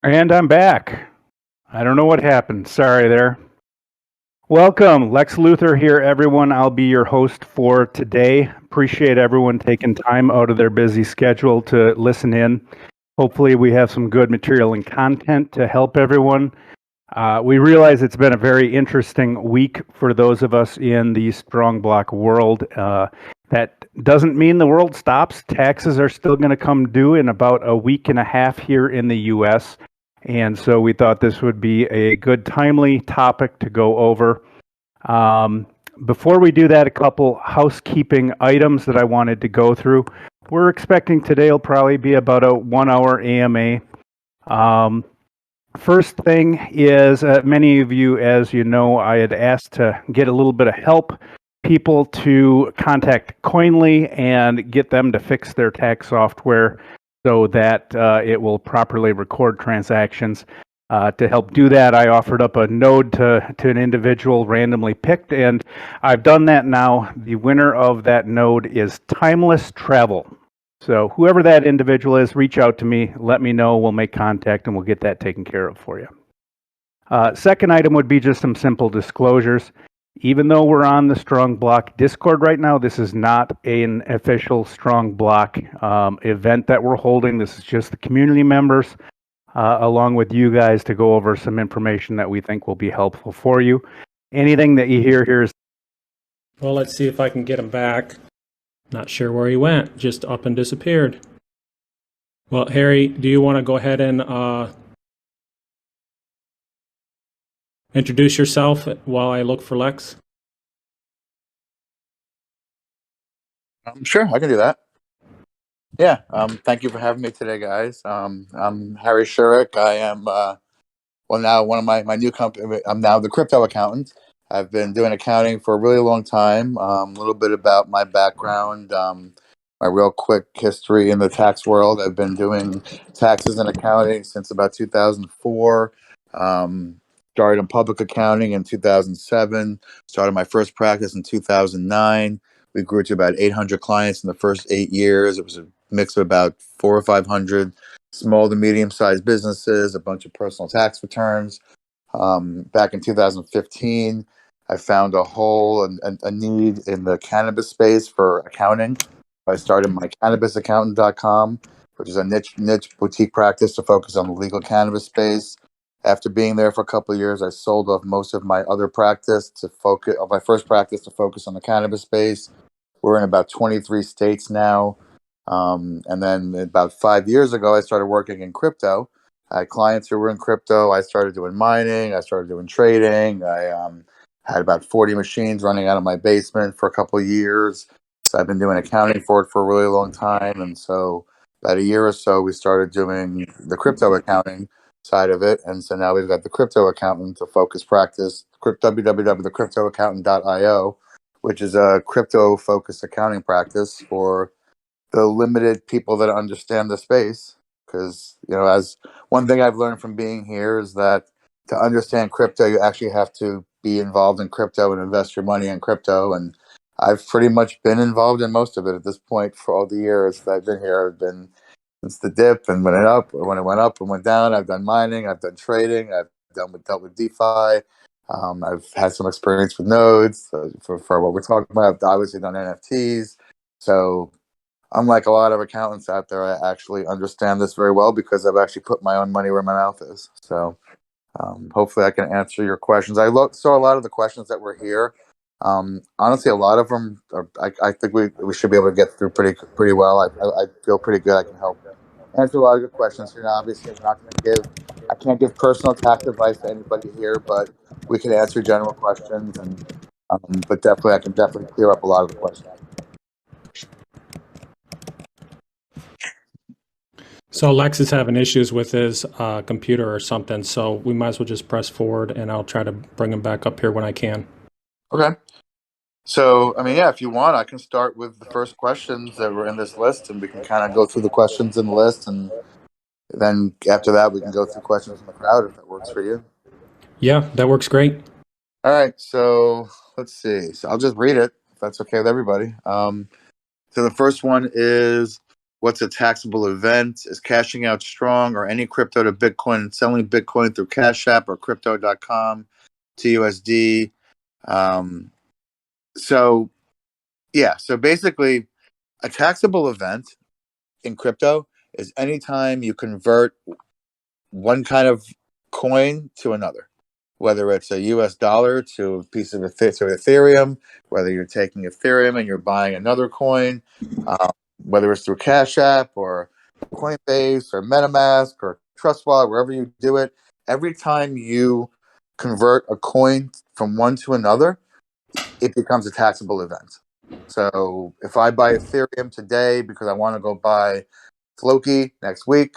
And I'm back. I don't know what happened. Sorry there. Welcome. Lex Luthor here, everyone. I'll be your host for today. Appreciate everyone taking time out of their busy schedule to listen in. Hopefully we have some good material and content to help everyone. We realize it's been a very interesting week for those of us in the StrongBlock world. That doesn't mean the world stops. Taxes are still going to come due in about a week and a half here in the U.S., and so we thought this would be a good, timely topic to go over. Before we do that, a couple housekeeping items that I wanted to go through. We're expecting today will probably be about a 1-hour AMA. First thing is, many of you, as you know, I had asked to get a little bit of help, people to contact Coinly and get them to fix their tax software so that it will properly record transactions. To help do that, I offered up a node to an individual randomly picked, and I've done that now. The winner of that node is Timeless Travel. So whoever that individual is, reach out to me, let me know, we'll make contact, and we'll get that taken care of for you. Second item would be just some simple disclosures. Even though we're on the StrongBlock Discord right now, this is not an official StrongBlock event that we're holding. This is just the community members, along with you guys, to go over some information that we think will be helpful for you. Anything that you hear here is... Well, let's see if I can get him back. Not sure where he went, just up and disappeared. Well, Harry, do you want to go ahead and introduce yourself while I look for Lex? Sure, I can do that. Yeah, thank you for having me today, guys. I'm Harry Shurek. I am, now one of my new company. I'm now the crypto accountant. I've been doing accounting for a really long time. A little bit about my background, my real quick history in the tax world. I've been doing taxes and accounting since about 2004. Started in public accounting in 2007. Started my first practice in 2009. We grew to about 800 clients in the first 8 years. It was a mix of about 400 or 500 small to medium-sized businesses, a bunch of personal tax returns. Back in 2015, I found a hole and a need in the cannabis space for accounting. I started my CannabisAccountant.com, which is a niche boutique practice to focus on the legal cannabis space. After being there for a couple of years, I sold off most of my other practice to focus on my first practice to focus on the cannabis space. We're in about 23 states now. And then about 5 years ago, I started working in crypto. I had clients who were in crypto. I started doing mining. I started doing trading. I had about 40 machines running out of my basement for a couple of years. So I've been doing accounting for it for a really long time. And so about a year or so, we started doing the crypto accounting side of it. And so now we've got the crypto accountant, a focus practice, www.thecryptoaccountant.io, which is a crypto focused accounting practice for the limited people that understand the space. Because, as one thing I've learned from being here is that to understand crypto, you actually have to be involved in crypto and invest your money in crypto. And I've pretty much been involved in most of it at this point for all the years that I've been here. I've been since the dip and when it went up and went down. I've done mining, I've done trading, I've dealt with DeFi. I've had some experience with nodes for what we're talking about. I've obviously done NFTs. So unlike a lot of accountants out there, I actually understand this very well because I've actually put my own money where my mouth is. So hopefully I can answer your questions. I saw a lot of the questions that were here. Honestly, a lot of them, I think we should be able to get through pretty well. I feel pretty good. I can help answer a lot of good questions. Obviously, I can't give personal tax advice to anybody here, but we can answer general questions, but definitely, I can definitely clear up a lot of the questions. So Lex is having issues with his computer or something, so we might as well just press forward, and I'll try to bring him back up here when I can. Okay. So, if you want, I can start with the first questions that were in this list, and we can kind of go through the questions in the list, and then after that, we can go through questions from the crowd if that works for you. Yeah, that works great. All right, so let's see. So I'll just read it, if that's okay with everybody. So the first one is, What's a taxable event? Is cashing out Strong or any crypto to Bitcoin, selling Bitcoin through Cash App or Crypto.com, TUSD. So yeah, so basically, a taxable event in crypto is anytime you convert one kind of coin to another, whether it's a US dollar to a piece of Ethereum, whether you're taking Ethereum and you're buying another coin, whether it's through Cash App or Coinbase or MetaMask or Trust Wallet, wherever you do it, every time you convert a coin from one to another, it becomes a taxable event. So if I buy Ethereum today because I want to go buy Floki next week,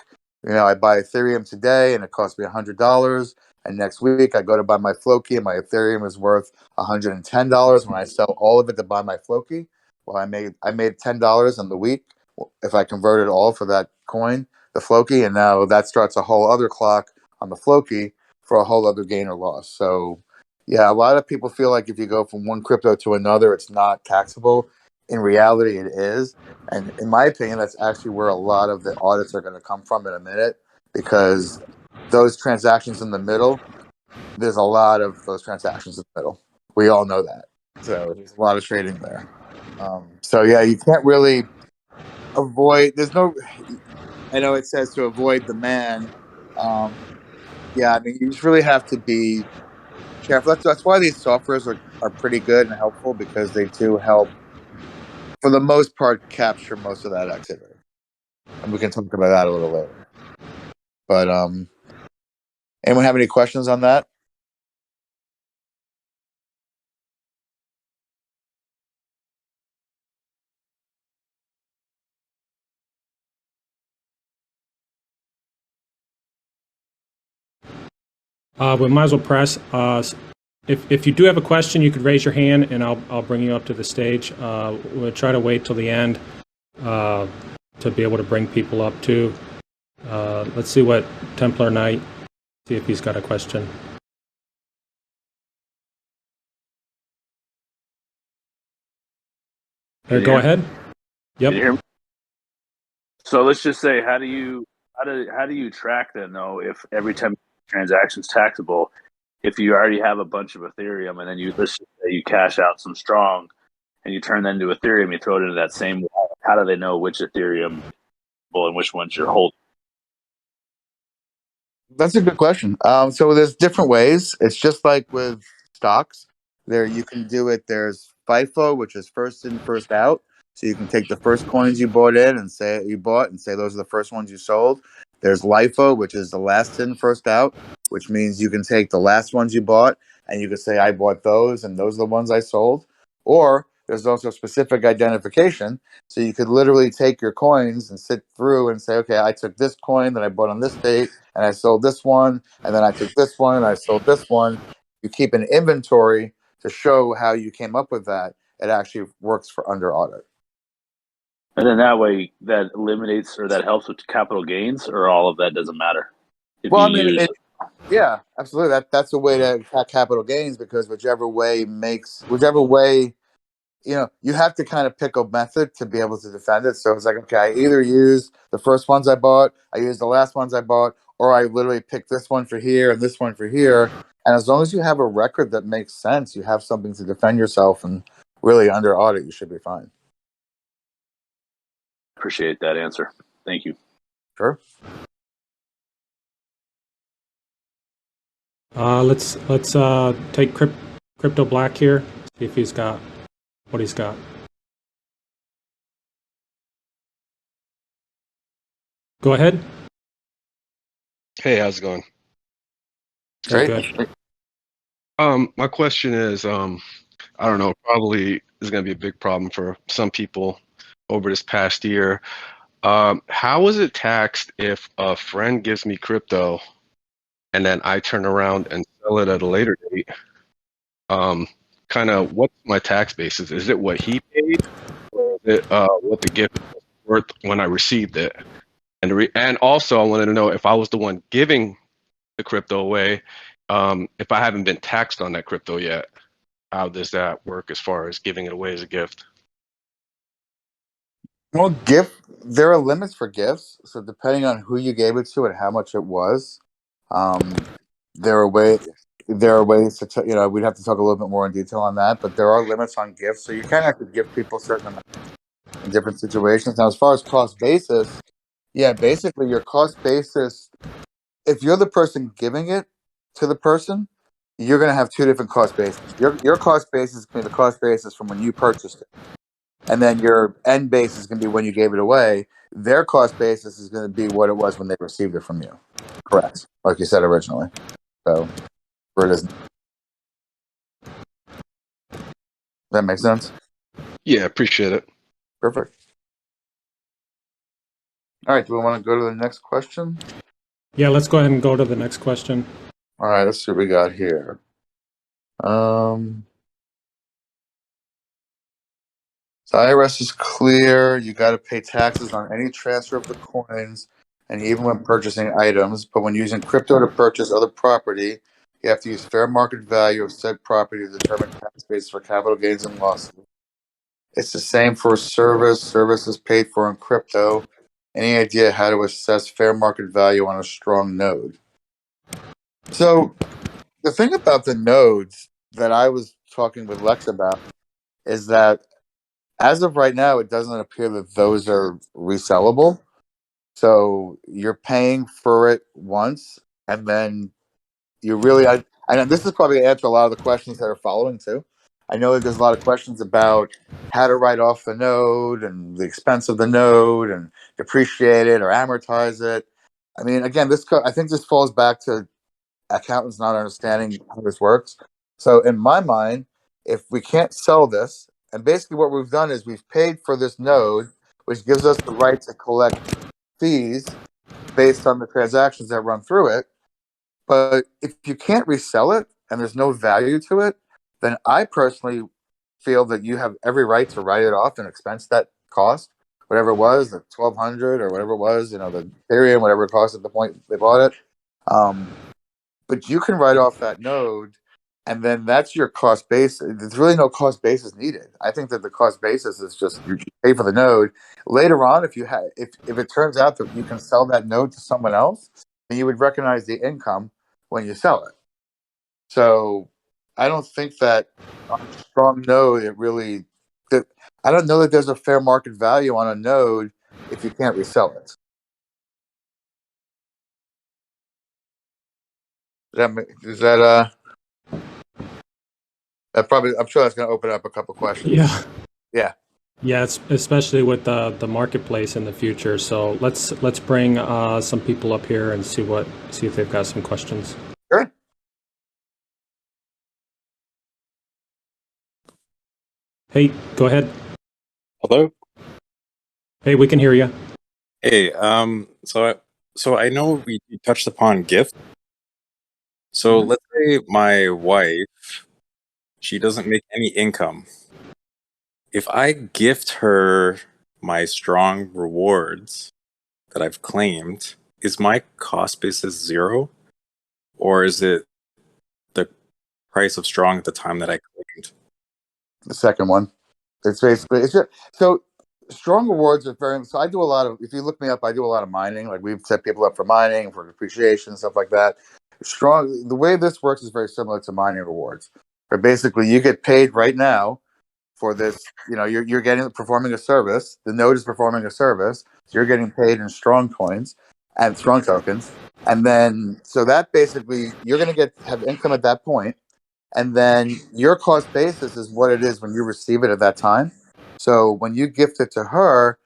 I buy Ethereum today and it costs me $100. And next week I go to buy my Floki and my Ethereum is worth $110. When I sell all of it to buy my Floki, well, I made $10 in the week if I converted all for that coin, the Floki, and now that starts a whole other clock on the Floki for a whole other gain or loss. So yeah, a lot of people feel like if you go from one crypto to another, it's not taxable. In reality, it is. And in my opinion, that's actually where a lot of the audits are going to come from in a minute, because those transactions in the middle, there's a lot of those transactions in the middle. We all know that. So there's a lot of trading there. So yeah, you can't really avoid, I know it says to avoid the man. Yeah, I mean, you just really have to be careful. That's why these softwares are pretty good and helpful, because they do help, for the most part, capture most of that activity. And we can talk about that a little later. But anyone have any questions on that? We might as well press. If you do have a question, you could raise your hand, and I'll bring you up to the stage. We'll try to wait till the end to be able to bring people up too. Let's see what Templar Knight. See if he's got a question. Go ahead. Yep. Can you hear me? So let's just say, how do you track then, though, if every time transaction's taxable, if you already have a bunch of Ethereum and then let's just say you cash out some Strong and you turn that into Ethereum, you throw it into that same wallet, how do they know which Ethereum and which ones you're holding? That's a good question. So there's different ways. It's just like with stocks. There you can do it. There's FIFO, which is first in, first out. So you can take the first coins you bought in and say those are the first ones you sold. There's LIFO, which is the last in, first out, which means you can take the last ones you bought and you can say I bought those and those are the ones I sold. Or there's also specific identification. So you could literally take your coins and sit through and say, okay, I took this coin that I bought on this date and I sold this one, and then I took this one and I sold this one. You keep an inventory to show how you came up with that. It actually works for under audit. And then that way that eliminates or that helps with capital gains, or all of that doesn't matter. Yeah, absolutely. That's a way to track capital gains, because whichever way, you have to kind of pick a method to be able to defend it. So it's like, okay, I either use the first ones I bought, I use the last ones I bought, or I literally pick this one for here and this one for here. And as long as you have a record that makes sense, you have something to defend yourself, and really under audit, you should be fine. Appreciate that answer. Thank you. Sure. Let's take Crypto Black here. See if he's got what he's got. Go ahead. Hey, how's it going? Great. Good. My question is, I don't know, probably is going to be a big problem for some people over this past year. How is it taxed if a friend gives me crypto and then I turn around and sell it at a later date? Kind of what's my tax basis? Is it what he paid, or is it what the gift was worth when I received it? And also, I wanted to know if I was the one giving the crypto away, if I haven't been taxed on that crypto yet, how does that work as far as giving it away as a gift? Well, there are limits for gifts. So depending on who you gave it to and how much it was, um, there are ways. There are ways to, we'd have to talk a little bit more in detail on that. But there are limits on gifts, so you kind of have to give people certain amounts in different situations. Now, as far as cost basis, yeah, basically your cost basis. If you're the person giving it to the person, you're going to have two different cost bases. Your cost basis is going to be the cost basis from when you purchased it, and then your end base is going to be when you gave it away. Their cost basis is going to be what it was when they received it from you. Correct, like you said originally. So, where it is. That makes sense. Yeah, appreciate it. Perfect. All right. Do we want to go to the next question? Yeah, let's go ahead and go to the next question. All right. Let's see what we got here. The IRS is clear. You got to pay taxes on any transfer of the coins, and even when purchasing items. But when using crypto to purchase other property, you have to use fair market value of said property to determine tax basis for capital gains and losses. It's the same for services paid for in crypto. Any idea how to assess fair market value on a strong node? So the thing about the nodes that I was talking with Lex about is that as of right now, it doesn't appear that those are resellable. So you're paying for it once, and then you really, and this is probably going to answer a lot of the questions that are following too. I know that there's a lot of questions about how to write off the node and the expense of the node and depreciate it or amortize it. I mean, again, I think this falls back to accountants not understanding how this works. So in my mind, if we can't sell this, and basically what we've done is we've paid for this node, which gives us the right to collect fees based on the transactions that run through it. But if you can't resell it and there's no value to it, then I personally feel that you have every right to write it off and expense that cost, whatever it was, the 1,200 or whatever it was, the Ethereum, whatever it cost at the point they bought it. But you can write off that node, and then that's your cost base. There's really no cost basis needed. I think that the cost basis is just you pay for the node. Later on, if it turns out that you can sell that node to someone else, then you would recognize the income when you sell it. So I don't think that on a strong node I don't know that there's a fair market value on a node if you can't resell it. Is that probably, I'm sure that's going to open up a couple questions. Yeah. Yeah. Yeah, it's especially with the marketplace in the future. So let's bring some people up here and see if they've got some questions. Sure. Hey, go ahead. Hello. Hey, we can hear you. Hey. So I know we touched upon gift. So let's say my wife, she doesn't make any income. If I gift her my strong rewards that I've claimed, is my cost basis zero, or is it the price of strong at the time that I claimed? The second one. It's basically so strong rewards are very. So I do a lot of. If you look me up, I do a lot of mining. Like we've set people up for mining, for depreciation, stuff like that. The way this works is very similar to mining rewards, where basically you get paid right now for this. You're getting performing a service. The node is performing a service. So you're getting paid in strong coins and strong tokens, and then so that basically you're going to have income at that point. And then your cost basis is what it is when you receive it at that time. So when you gift it to her,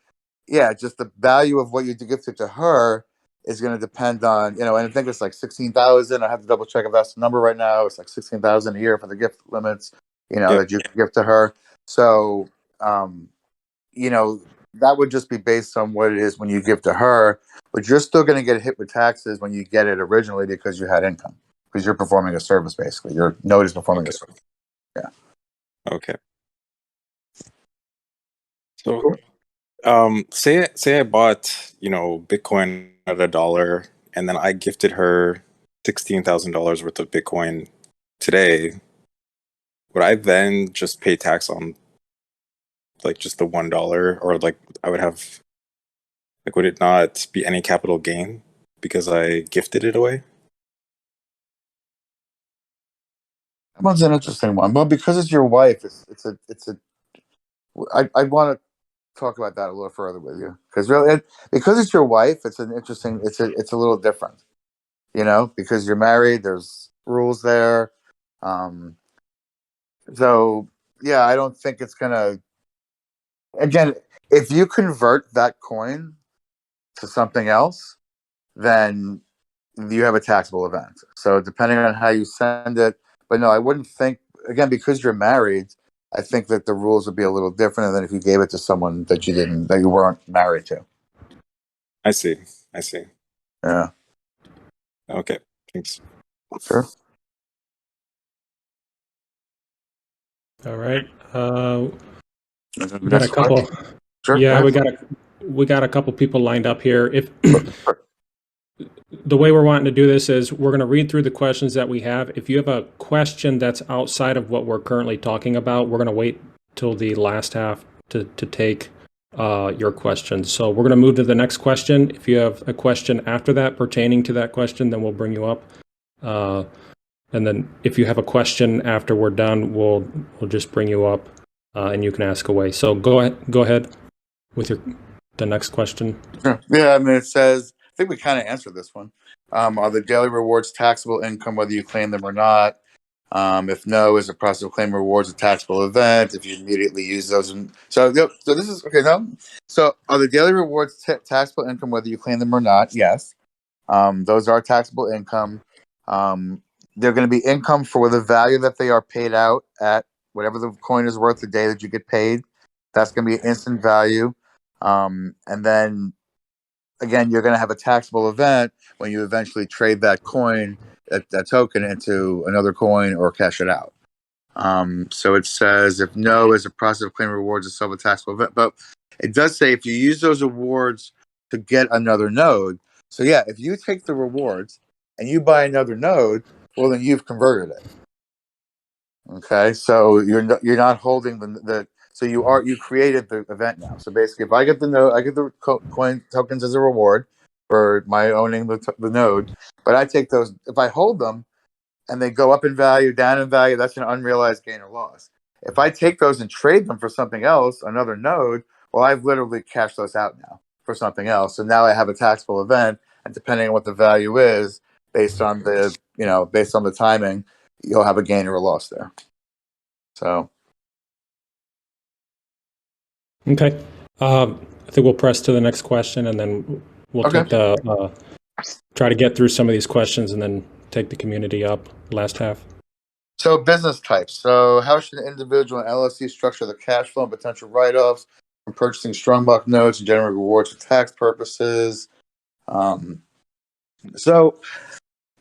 yeah, just the value of what you gifted to her is going to depend on, and I think it's like 16,000. I have to double check if that's the number right now. It's like 16,000 a year for the gift limits, that you can gift to her. So, that would just be based on what it is when you give to her, but you're still going to get hit with taxes when you get it originally because you had income. Because you're performing a service, basically. Your node is performing a service. Yeah. Okay. So, say I bought, Bitcoin at $1, and then I gifted her $16,000 worth of Bitcoin today. Would I then just pay tax on like just the $1, or like I would have, like, would it not be any capital gain because I gifted it away? That one's an interesting one. Well, because it's your wife, I want to talk about that a little further with you, because really, because it's your wife, it's an interesting. It's a little different, because you're married. There's rules there. Um, so yeah, I don't think it's gonna. Again, if you convert that coin to something else, then you have a taxable event. So depending on how you send it, but no, I wouldn't think, again, because you're married, I think that the rules would be a little different than if you gave it to someone that you weren't married to. I see. I see. Yeah. Okay. Thanks. Sure. All right. We got a Next couple. question. Sure. Yeah, go we ahead. got a couple people lined up here. If the way we're wanting to do this is we're going to read through the questions that we have. If you have a question that's outside of what we're currently talking about, we're going to wait till the last half to take your questions. So we're going to move to the next question. If you have a question after that pertaining to that question, then we'll bring you up. And then if you have a question after we're done, we'll just bring you up and you can ask away. So go ahead with the next question. Sure. Yeah, I mean, it says, I think we kind of answered this one. Are the daily rewards taxable income, whether you claim them or not? If no, is the process of claim rewards a taxable event? If you immediately use those, so this is okay. No, so are the daily rewards taxable income, whether you claim them or not? Yes, those are taxable income. They're going to be income for the value that they are paid out at, whatever the coin is worth the day that you get paid. That's going to be instant value. And then again, you're going to have a taxable event when you eventually trade that coin, that token, into another coin or cash it out. So it says, if no, is a process of claiming rewards itself a taxable event. But it does say if you use those rewards to get another node. So yeah, if you take the rewards and you buy another node, well, then you've converted it. Okay, so you're not holding the so you created the event now. So basically, if I get the node, I get the coin tokens as a reward for my owning the node. But I take those, if I hold them and they go up in value, down in value, that's an unrealized gain or loss. If I take those and trade them for something else, another node, well, I've literally cashed those out now for something else. So now I have a taxable event, and depending on what the value is, based on the timing, you'll have a gain or a loss there. So Okay. I think we'll press to the next question, and then we'll Okay. take try to get through some of these questions, and then take the community up last half. So business types. So how should an individual and LLC structure the cash flow and potential write-offs from purchasing StrongBlock notes and generate rewards for tax purposes? So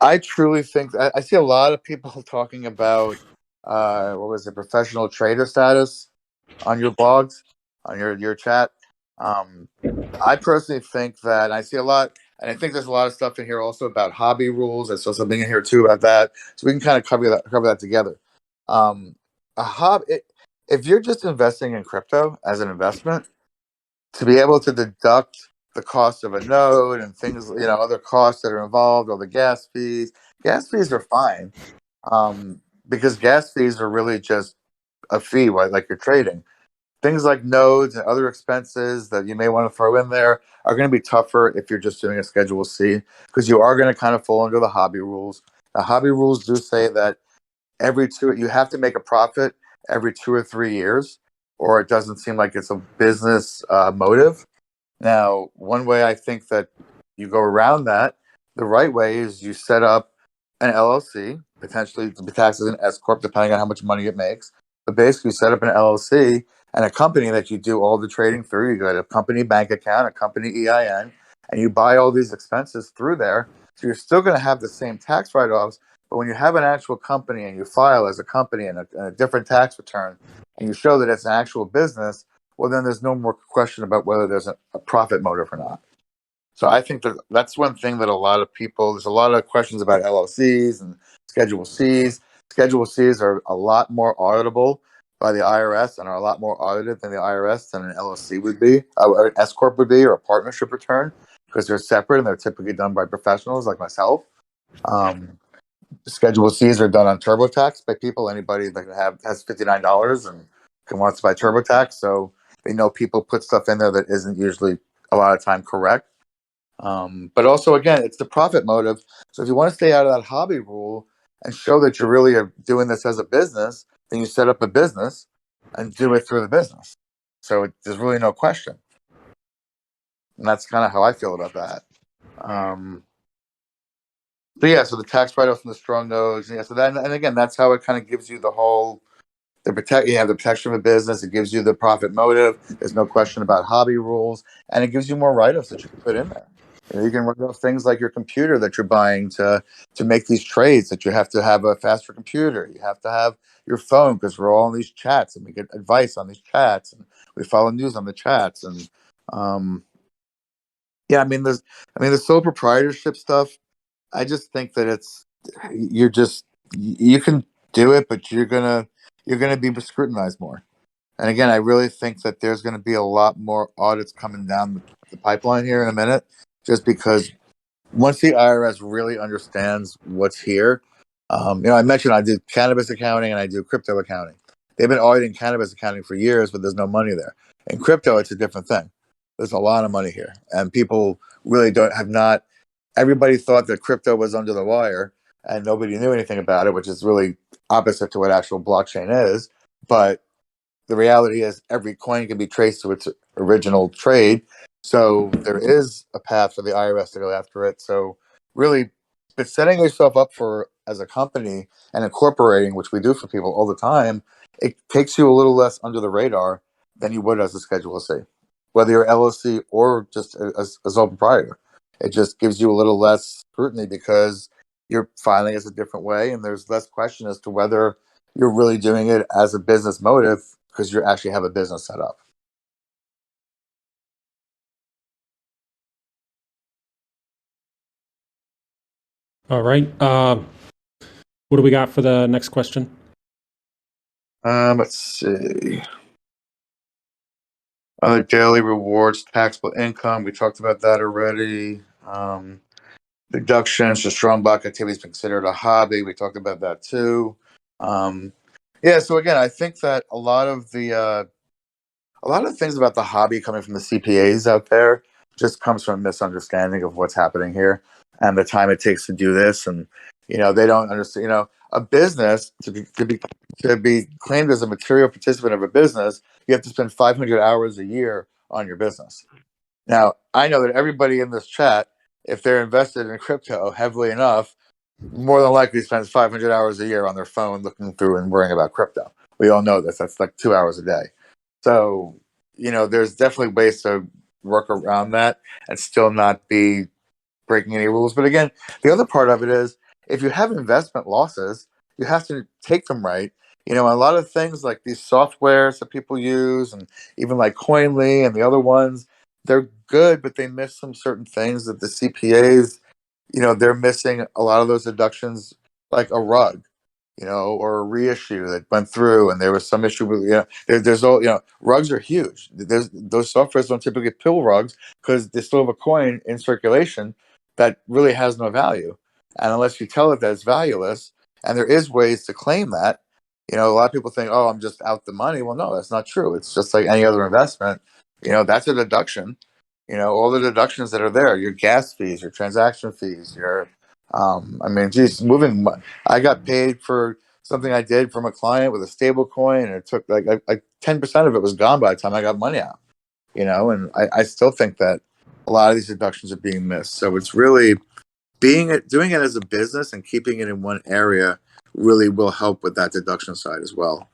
I truly think I see a lot of people talking about professional trader status on your blogs, on your chat. I personally think that, and I see a lot, and I think there's a lot of stuff in here also about hobby rules. I saw something in here too about that, so we can kind of cover that together. If you're just investing in crypto as an investment, to be able to deduct the cost of a node and things, other costs that are involved, or the gas fees. Gas fees are fine, because gas fees are really just a fee, right? Like you're trading. Things like nodes and other expenses that you may want to throw in there are going to be tougher if you're just doing a Schedule C, because you are going to kind of fall under the hobby rules. The hobby rules do say that you have to make a profit every 2 or 3 years, or it doesn't seem like it's a business motive. Now, one way I think that you go around that, the right way, is you set up an LLC, potentially to be taxed as an S corp, depending on how much money it makes. But basically, you set up an LLC and a company that you do all the trading through. You got a company bank account, a company EIN, and you buy all these expenses through there. So you're still going to have the same tax write-offs, but when you have an actual company and you file as a company in a different tax return, and you show that it's an actual business, well, then there's no more question about whether there's a profit motive or not. So I think that's one thing that there's a lot of questions about LLCs and Schedule Cs. Schedule Cs are a lot more auditable, by the IRS and are a lot more audited than the IRS than an LLC would be, or an S corp would be, or a partnership return, because they're separate and they're typically done by professionals like myself. Schedule C's are done on TurboTax by people. Anybody that has $59 and wants to buy TurboTax, so they know people put stuff in there that isn't usually a lot of time correct. But also, again, it's the profit motive. So if you want to stay out of that hobby rule and show that you really are doing this as a business, then you set up a business and do it through the business. So there's really no question. And that's kind of how I feel about that. So yeah, so the tax write-offs and the strong nodes, yeah. So that, and again, that's how it kind of gives you the whole you have the protection of a business. It gives you the profit motive. There's no question about hobby rules, and it gives you more write-offs that you can put in there. You can write off things like your computer that you're buying to make these trades. That you have to have a faster computer. You have to have your phone because we're all in these chats and we get advice on these chats and we follow news on the chats. And yeah, I mean, the sole proprietorship stuff. I just think that you can do it, but you're gonna be scrutinized more. And again, I really think that there's going to be a lot more audits coming down the pipeline here in a minute, just because once the IRS really understands what's here, I mentioned I do cannabis accounting and I do crypto accounting. They've been auditing cannabis accounting for years, but there's no money there. In crypto, it's a different thing. There's a lot of money here, and people really have not. Everybody thought that crypto was under the wire, and nobody knew anything about it, which is really opposite to what actual blockchain is. But the reality is every coin can be traced to its original trade. So there is a path for the IRS to go after it. So really, but setting yourself up for as a company and incorporating, which we do for people all the time, it takes you a little less under the radar than you would as a Schedule C, whether you're LLC or just a sole proprietor. It just gives you a little less scrutiny because you're filing as a different way, and there's less question as to whether you're really doing it as a business motive because you actually have a business set up. All right. What do we got for the next question? Let's see. Other daily rewards, taxable income. We talked about that already. Deductions for StrongBlock activities considered a hobby. We talked about that too. Yeah. So again, I think that a lot of the things about the hobby coming from the CPAs out there just comes from a misunderstanding of what's happening here and the time it takes to do this. And they don't understand. A business to be claimed as a material participant of a business, you have to spend 500 hours a year on your business. Now, I know that everybody in this chat, if they're invested in crypto heavily enough, more than likely spends 500 hours a year on their phone looking through and worrying about crypto. We all know this. That's like 2 hours a day. So, there's definitely ways to work around that and still not be breaking any rules. But again, the other part of it is if you have investment losses, you have to take them right. A lot of things like these softwares that people use and even like Coinly and the other ones, they're good, but they miss some certain things that the CPAs, they're missing a lot of those deductions, like a rug, or a reissue that went through and there was some issue with, there's all, rugs are huge. Those softwares don't typically pill rugs because they still have a coin in circulation that really has no value. And unless you tell it that it's valueless, and there is ways to claim that, a lot of people think, oh, I'm just out the money. Well, no, that's not true. It's just like any other investment. That's a deduction. All the deductions that are there, your gas fees, your transaction fees, your, geez, I got paid for something I did from a client with a stable coin, and it took like 10% of it was gone by the time I got money out, and I still think that a lot of these deductions are being missed. So it's really doing it as a business and keeping it in one area really will help with that deduction side as well.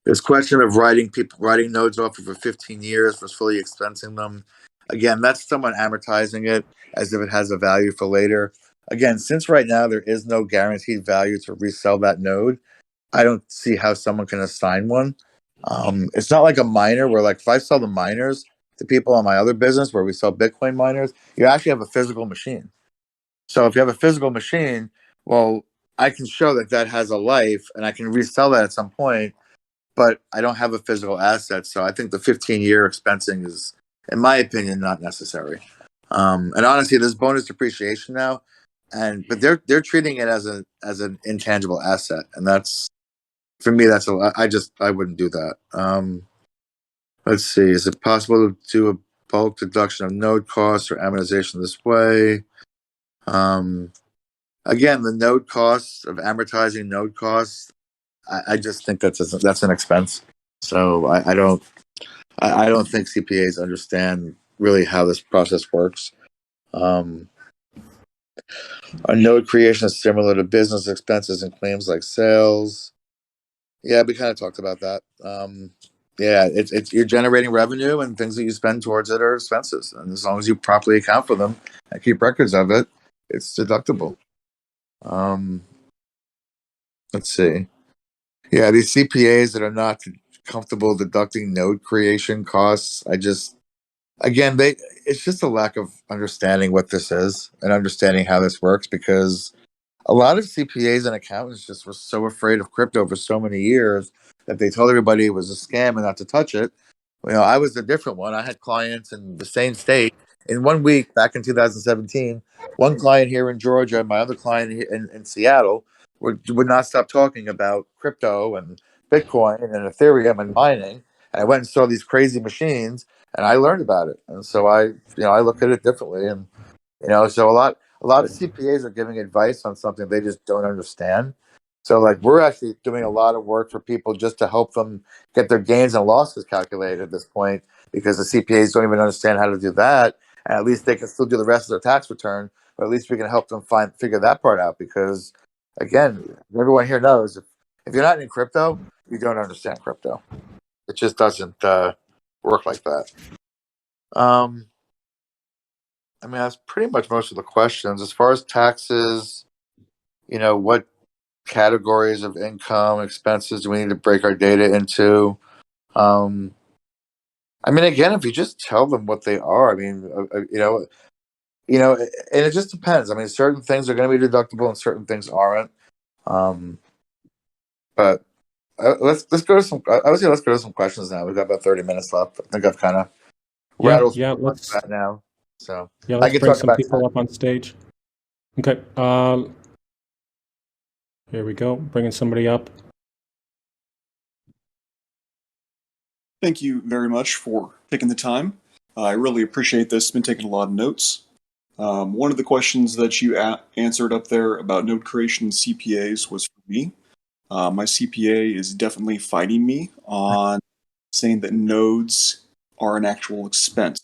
This question of writing nodes off for 15 years versus fully expensing them. Again, that's someone amortizing it as if it has a value for later. Again, since right now there is no guaranteed value to resell that node, I don't see how someone can assign one. It's not like a miner where, like, if I sell the miners to people on my other business where we sell Bitcoin miners, you actually have a physical machine. So if you have a physical machine, well, I can show that that has a life and I can resell that at some point, but I don't have a physical asset. So I think the 15-year expensing is, in my opinion, not necessary. And honestly, there's bonus depreciation now, but they're treating it as an intangible asset, and that's, for me, that's a lot. I wouldn't do that. Let's see, is it possible to do a bulk deduction of node costs or amortization this way? Again, the node costs of amortizing node costs, I just think that's an expense. So I don't think CPAs understand really how this process works. A node creation is similar to business expenses and claims like sales. Yeah, we kind of talked about that. Yeah, it's you're generating revenue, and things that you spend towards it are expenses, and as long as you properly account for them and keep records of it, it's deductible. Let's see. Yeah, these CPAs that are not comfortable deducting node creation costs, again, it's just a lack of understanding what this is and understanding how this works, because a lot of CPAs and accountants just were so afraid of crypto for so many years that they told everybody it was a scam and not to touch it. I was a different one. I had clients in the same state. In 1 week, back in 2017, one client here in Georgia and my other client in Seattle would not stop talking about crypto and Bitcoin and Ethereum and mining. And I went and saw these crazy machines, and I learned about it. And so I look at it differently. And so a lot of CPAs are giving advice on something they just don't understand. So like we're actually doing a lot of work for people just to help them get their gains and losses calculated at this point, because the CPAs don't even understand how to do that. And at least they can still do the rest of their tax return, but at least we can help them figure that part out, because again, everyone here knows if you're not in crypto, you don't understand crypto. It just doesn't work like that. I mean, that's pretty much most of the questions. As far as taxes, what categories of income, expenses do we need to break our data into? I mean, again, if you just tell them what they are, I mean, and it just depends. I mean, certain things are going to be deductible and certain things aren't. But let's go to some. I would say let's go to some questions now. We've got about 30 minutes left. I think I've kind of rattled Yeah, that now. So I let's can bring talk some about people up on stage. Okay. Here we go. Bringing somebody up. Thank you very much for taking the time. I really appreciate this. Been taking a lot of notes. One of the questions that you answered up there about node creation and CPAs was for me. My CPA is definitely fighting me on saying that nodes are an actual expense.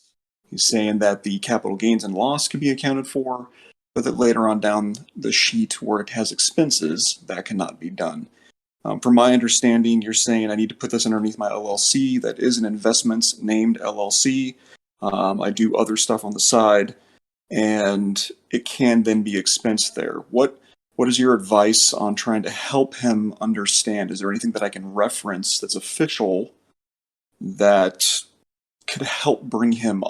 He's saying that the capital gains and loss can be accounted for, but that later on down the sheet where it has expenses, that cannot be done. From my understanding, you're saying I need to put this underneath my LLC. That is an investments named LLC. I do other stuff on the side, and it can then be expensed there. What is your advice on trying to help him understand? Is there anything that I can reference that's official that could help bring him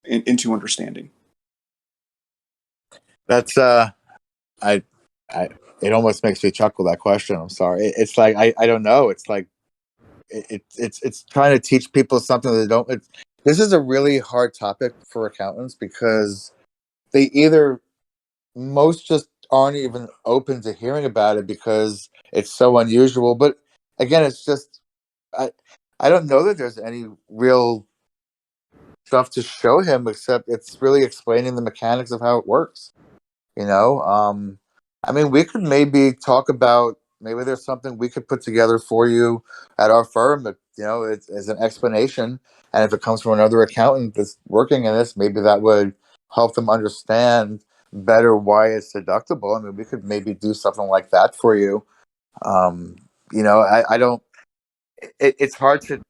into understanding? That's I it almost makes me chuckle, that question. I'm sorry. It's like I don't know. It's like it's trying to teach people something that they don't. This is a really hard topic for accountants, because they either most just aren't even open to hearing about it because it's so unusual. But again, it's just I I don't know that there's any real stuff to show him, except it's really explaining the mechanics of how it works. I mean, we could maybe talk about, maybe there's something we could put together for you at our firm that it's as an explanation, and if it comes from another accountant that's working in this, maybe that would help them understand better why it's deductible. I mean, we could maybe do something like that for you. um I don't, it's hard to,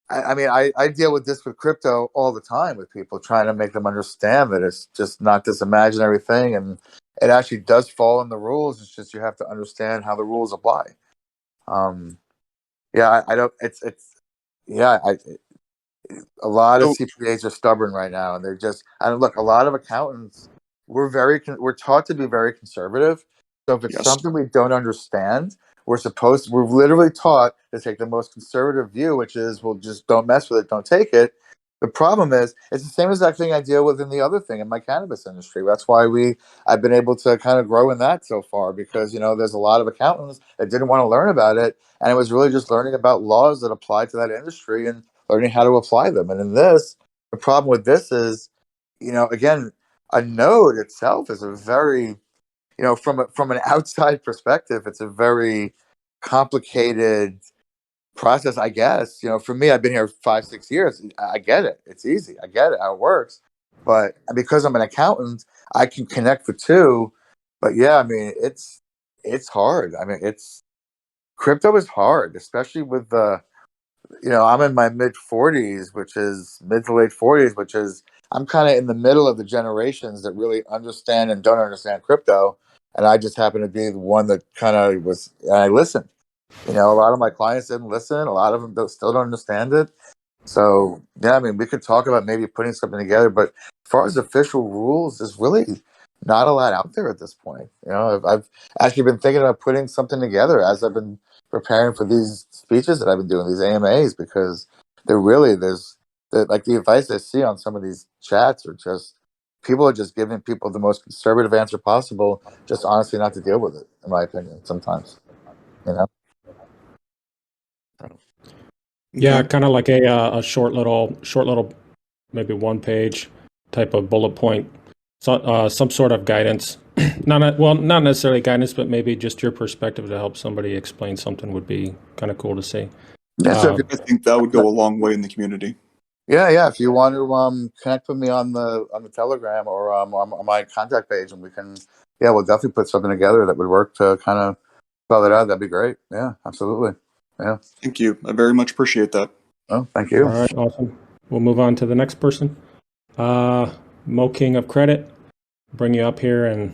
I deal with this with crypto all the time, with people trying to make them understand that it's just not this imaginary thing, and it actually does fall in the rules. It's just you have to understand how the rules apply. Yeah, I don't. Yeah. A lot of So, CPAs are stubborn right now, and they're just. And look, a lot of accountants, we're taught to be very conservative, So if it's Yes. something we don't understand, we're literally taught to take the most conservative view, which is, well, just don't mess with it, don't take it. The problem is, it's the same exact thing I deal with in the other thing in my cannabis industry. That's why I've been able to kind of grow in that so far, because there's a lot of accountants that didn't want to learn about it, and it was really just learning about laws that apply to that industry and learning how to apply them. And in this, the problem with this is, again, a node itself is a very, from an outside perspective, it's a very complicated process, I guess. For me, I've been here 5-6 years. I get it. It's easy. I get it how it works. But because I'm an accountant, I can connect the two. But yeah, I mean, it's hard. I mean, crypto is hard, especially with I'm in my mid 40s, which is I'm kind of in the middle of the generations that really understand and don't understand crypto. And I just happen to be the one that kind of was, and I listened. A lot of my clients didn't listen. A lot of them still don't understand it. So yeah, I mean, we could talk about maybe putting something together, but as far as official rules, there's really not a lot out there at this point. I've actually been thinking about putting something together as I've been preparing for these speeches that I've been doing, these AMAs, because like the advice I see on some of these chats are just, people are just giving people the most conservative answer possible, just honestly not to deal with it, in my opinion, sometimes, you know? Yeah, Okay. kind of like a short little, maybe 1 page type of bullet point, some sort of guidance. Not necessarily guidance, but maybe just your perspective to help somebody explain something would be kind of cool to see. Yeah, so I think that would go a long way in the community. yeah. If you want to connect with me on the Telegram or on my contact page, and we'll definitely put something together that would work to kind of spell it out. That'd be great. Yeah, absolutely. Yeah. Thank you. I very much appreciate that. Oh, thank All you. right, awesome. We'll move on to the next person. Mo King of Credit, bring you up here and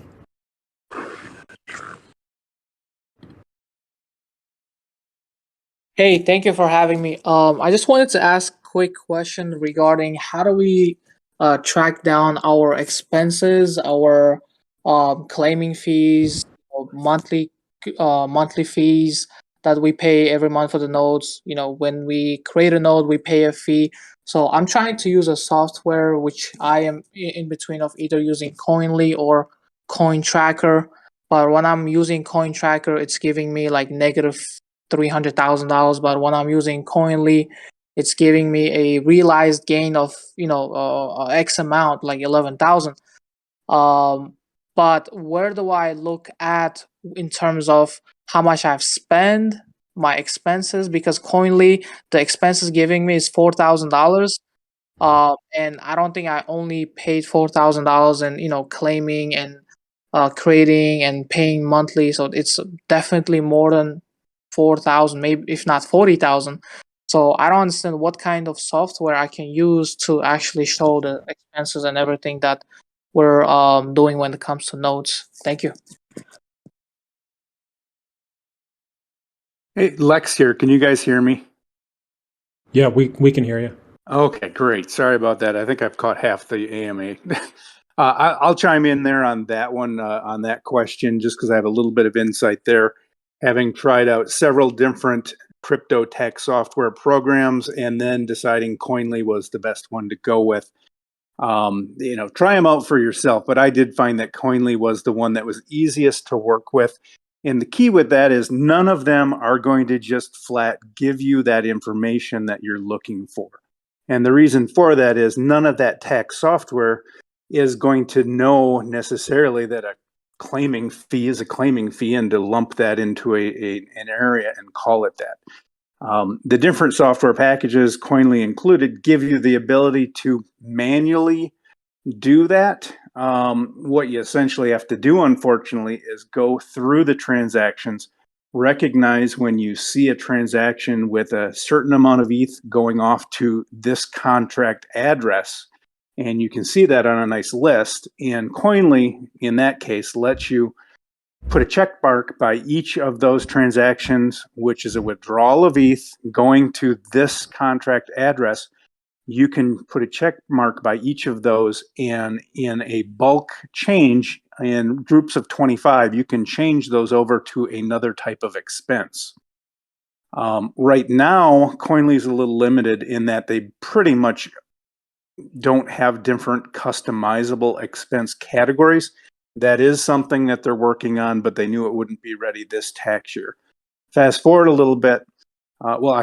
Hey, thank you for having me. I just wanted to ask a quick question regarding how do we track down our expenses, our claiming fees, monthly fees that we pay every month for the nodes. When we create a node, we pay a fee. So I'm trying to use a software which I am in between of either using Coinly or Coin Tracker. But when I'm using Coin Tracker, it's giving me like negative $300,000, but when I'm using Coinly, it's giving me a realized gain of X amount, like 11,000. But where do I look at in terms of how much I've spent, my expenses? Because Coinly, the expenses giving me is $4,000. And I don't think I only paid $4,000 in claiming and creating and paying monthly. So it's definitely more than 4,000, maybe if not 40,000. So I don't understand what kind of software I can use to actually show the expenses and everything that we're doing when it comes to notes. Thank you. Hey, Lex here. Can you guys hear me? yeah, we can hear you. Okay, great. Sorry about that. I think I've caught half the AMA. I'll chime in there on that one, on that question, just because I have a little bit of insight there, having tried out several different crypto tax software programs and then deciding Coinly was the best one to go with. Try them out for yourself, but I did find that Coinly was the one that was easiest to work with. And the key with that is none of them are going to just flat give you that information that you're looking for. And the reason for that is none of that tax software is going to know necessarily that a claiming fee is a claiming fee and to lump that into an area and call it that. The different software packages, Coinly included, give you the ability to manually do that. What you essentially have to do, unfortunately, is go through the transactions, recognize when you see a transaction with a certain amount of ETH going off to this contract address, and you can see that on a nice list. And Coinly, in that case, lets you put a check mark by each of those transactions, which is a withdrawal of ETH going to this contract address. You can put a check mark by each of those, and in a bulk change, in groups of 25, you can change those over to another type of expense. Right now, Coinly is a little limited in that they pretty much don't have different customizable expense categories. That is something that they're working on, but they knew it wouldn't be ready this tax year. Fast forward a little bit. What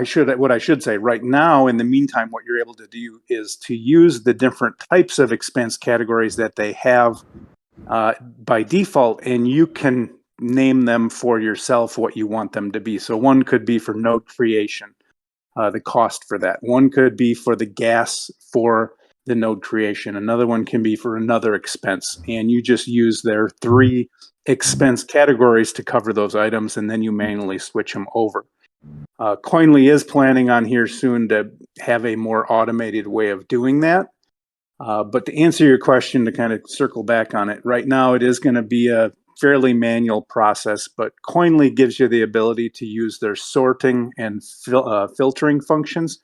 I should say right now, in the meantime, what you're able to do is to use the different types of expense categories that they have by default, and you can name them for yourself what you want them to be. So one could be for node creation, the cost for that. One could be for the gas for the node creation. Another one can be for another expense. And you just use their 3 expense categories to cover those items, and then you manually switch them over. Coinly is planning on here soon to have a more automated way of doing that. But to answer your question, to kind of circle back on it, right now it is going to be a fairly manual process, but Coinly gives you the ability to use their sorting and filtering functions.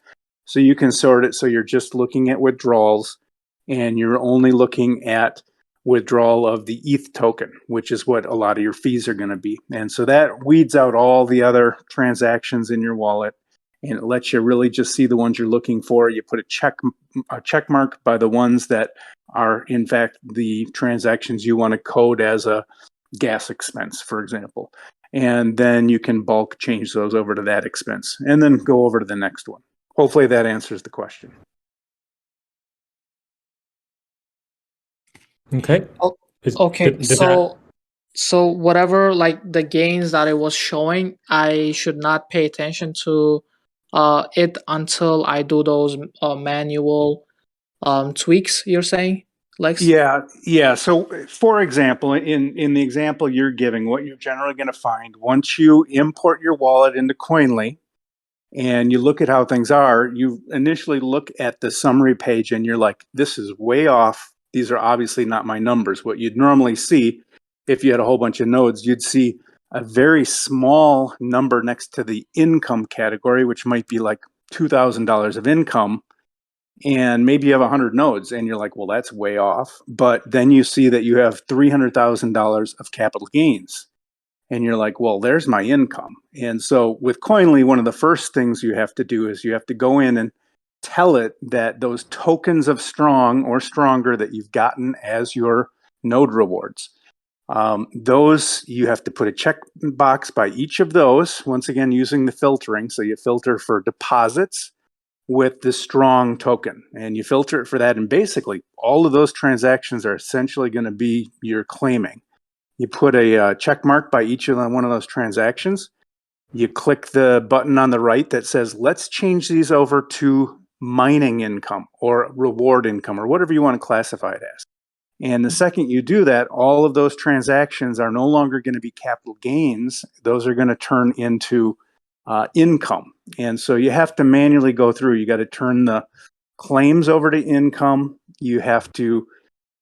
So you can sort it so you're just looking at withdrawals and you're only looking at withdrawal of the ETH token, which is what a lot of your fees are going to be. And so that weeds out all the other transactions in your wallet, and it lets you really just see the ones you're looking for. You put a check mark by the ones that are in fact the transactions you want to code as a gas expense, for example. And then you can bulk change those over to that expense and then go over to the next one. Hopefully that answers the question. Okay. Okay, so whatever, like the gains that it was showing, I should not pay attention to it until I do those manual tweaks, you're saying, Lex? Yeah. So, for example, in the example you're giving, what you're generally going to find once you import your wallet into Coinly and you look at how things are, you initially look at the summary page and you're like, this is way off. These are obviously not my numbers. What you'd normally see if you had a whole bunch of nodes, you'd see a very small number next to the income category, which might be like $2,000 of income. And maybe you have 100 nodes and you're like, well, that's way off. But then you see that you have $300,000 of capital gains. And you're like, well, there's my income. And so with Coinly, one of the first things you have to do is you have to go in and tell it that those tokens of strong or stronger that you've gotten as your node rewards, those you have to put a check box by each of those, once again, using the filtering. So you filter for deposits with the strong token and you filter it for that. And basically all of those transactions are essentially going to be your claiming. You put a check mark by each of one of those transactions. You click the button on the right that says, let's change these over to mining income or reward income or whatever you want to classify it as. And the second you do that, all of those transactions are no longer going to be capital gains. Those are going to turn into income. And so you have to manually go through. You got to turn the claims over to income. You have to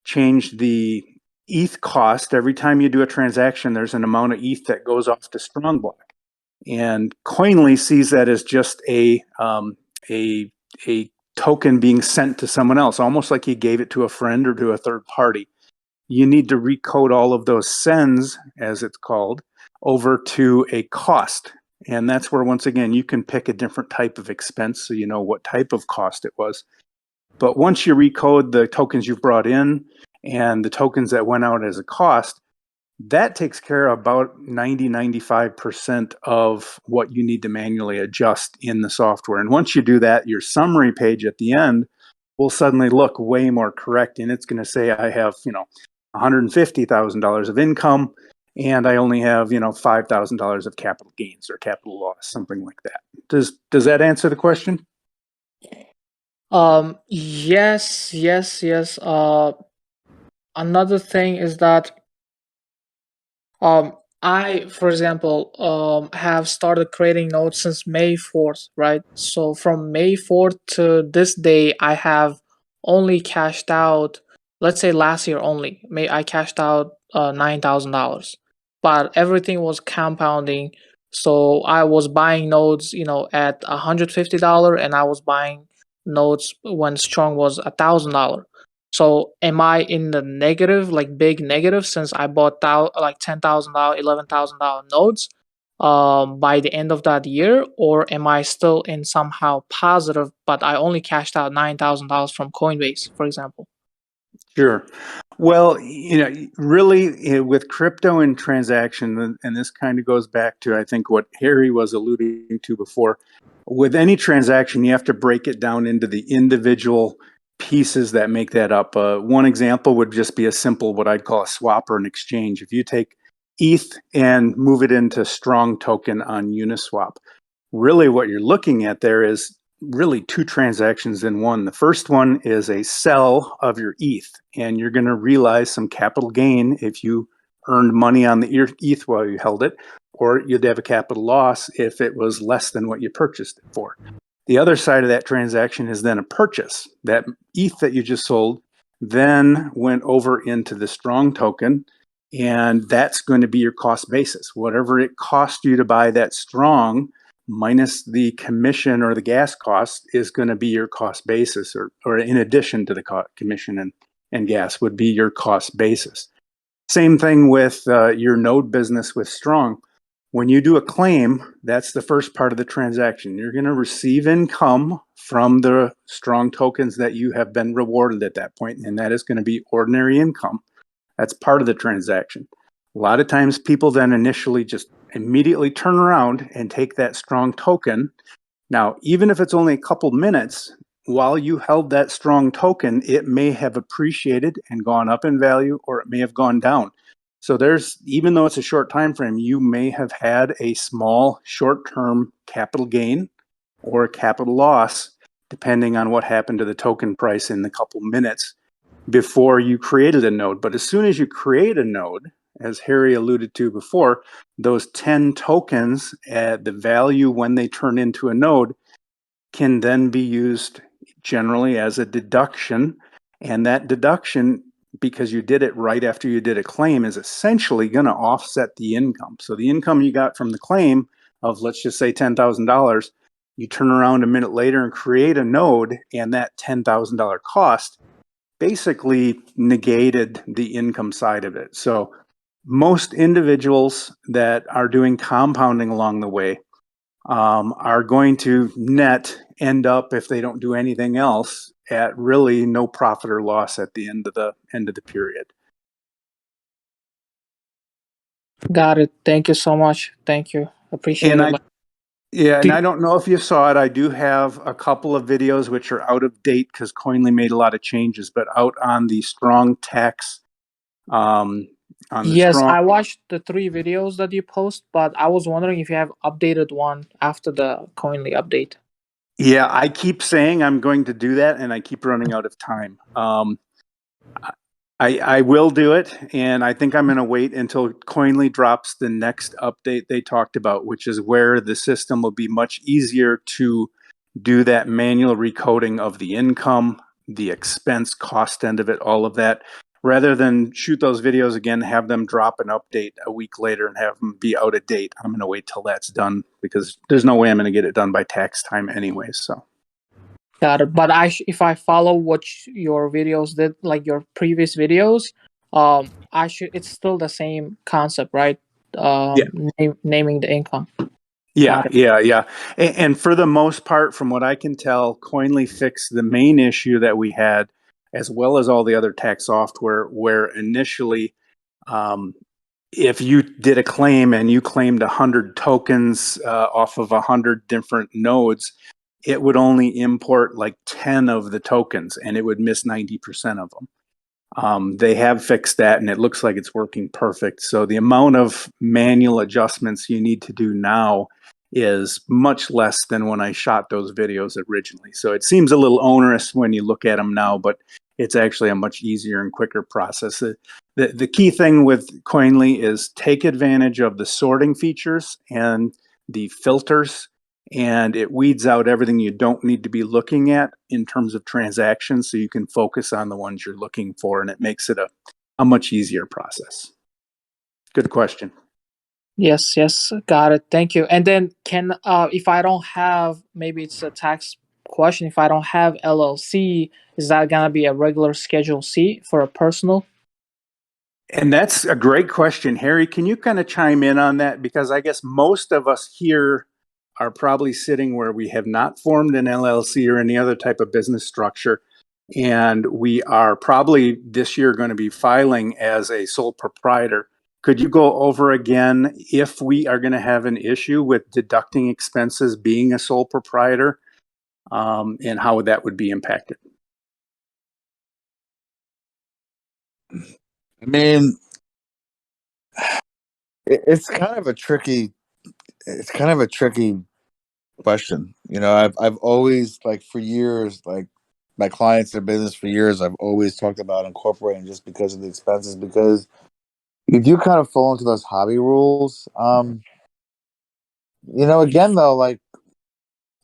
change the ETH cost. Every time you do a transaction, there's an amount of ETH that goes off to StrongBlock. And Coinly sees that as just a token being sent to someone else, almost like you gave it to a friend or to a third party. You need to recode all of those sends, as it's called, over to a cost. And that's where, once again, you can pick a different type of expense so you know what type of cost it was. But once you recode the tokens you've brought in and the tokens that went out as a cost, that takes care of about 95% of what you need to manually adjust in the software. And once you do that, your summary page at the end will suddenly look way more correct. And it's going to say, I have, $150,000 of income, and I only have, $5,000 of capital gains or capital loss, something like that. Does that answer the question? Yes. Another thing is that I, for example, have started creating notes since May 4th, right? So from May 4th to this day, I have only cashed out, let's say last year only, I cashed out $9,000, but everything was compounding. So I was buying nodes, at $150, and I was buying nodes when Strong was $1,000. So am I in the negative, like big negative, since I bought out like $10,000, $11,000 nodes by the end of that year, or am I still in somehow positive, but I only cashed out $9,000 from Coinbase, for example? Sure. Well, really, with crypto and transaction, and this kind of goes back to, I think, what Harry was alluding to before. With any transaction, you have to break it down into the individual pieces that make that up. One example would just be a simple, what I'd call a swap or an exchange. If you take ETH and move it into Strong token on Uniswap, really what you're looking at there is really two transactions in one. The first one is a sell of your ETH, and you're going to realize some capital gain if you earned money on the ETH while you held it, or you'd have a capital loss if it was less than what you purchased it for. The other side of that transaction is then a purchase. That ETH that you just sold then went over into the Strong token, and that's going to be your cost basis. Whatever it cost you to buy that Strong minus the commission or the gas cost is going to be your cost basis, or in addition to the commission and gas would be your cost basis. Same thing with your node business with Strong. When you do a claim, that's the first part of the transaction. You're going to receive income from the Strong tokens that you have been rewarded at that point, and that is going to be ordinary income. That's part of the transaction. A lot of times people then initially just immediately turn around and take that Strong token. Now, even if it's only a couple minutes, while you held that Strong token, it may have appreciated and gone up in value, or it may have gone down. So even though it's a short time frame, you may have had a small short-term capital gain or a capital loss, depending on what happened to the token price in the couple minutes before you created a node. But as soon as you create a node, as Harry alluded to before, those 10 tokens at the value when they turn into a node can then be used generally as a deduction. And that deduction, because you did it right after you did a claim, is essentially going to offset the income. So the income you got from the claim of, let's just say, $10,000, you turn around a minute later and create a node, and that $10,000 cost basically negated the income side of it. So most individuals that are doing compounding along the way are going to net end up, if they don't do anything else, at really no profit or loss at the end of the period. Got it. Thank you so much. Thank you. Appreciate it. And I don't know if you saw it. I do have a couple of videos which are out of date because Coinly made a lot of changes, but out on the Strong Tax. Yes, I watched the 3 videos that you post, but I was wondering if you have updated one after the Coinly update. Yeah, I keep saying I'm going to do that, and I keep running out of time. I will do it, and I think I'm going to wait until Coinly drops the next update they talked about, which is where the system will be much easier to do that manual recoding of the income, the expense, cost end of it, all of that, rather than shoot those videos again, have them drop an update a week later and have them be out of date. I'm going to wait till that's done because there's no way I'm going to get it done by tax time anyways. So. Got it. But if I follow what your videos did, like your previous videos, it's still the same concept, right? Naming the income. Yeah. And for the most part, from what I can tell, Coinly fixed the main issue that we had, as well as all the other tax software, where initially, if you did a claim and you claimed 100 tokens off of 100 different nodes, it would only import like 10 of the tokens, and it would miss 90% of them. They have fixed that, and it looks like it's working perfect. So the amount of manual adjustments you need to do now is much less than when I shot those videos originally. So it seems a little onerous when you look at them now, but it's actually a much easier and quicker process. The key thing with Coinly is take advantage of the sorting features and the filters, and it weeds out everything you don't need to be looking at in terms of transactions, so you can focus on the ones you're looking for, and it makes it a much easier process. Good question. Yes, got it. Thank you. And then if I don't have, maybe it's a tax question: if I don't have LLC, is that gonna be a regular Schedule C for a personal? And that's a great question. Harry, can you kind of chime in on that? Because I guess most of us here are probably sitting where we have not formed an LLC or any other type of business structure. And we are probably this year going to be filing as a sole proprietor. Could you go over again if we are going to have an issue with deducting expenses being a sole proprietor, and how that would be impacted? I mean, it's kind of a tricky. It's kind of a tricky question. You know, I've always, like, for years, like, my clients in business for years, I've always talked about incorporating just because of the expenses, because you do kind of fall into those hobby rules. You know, again though, like,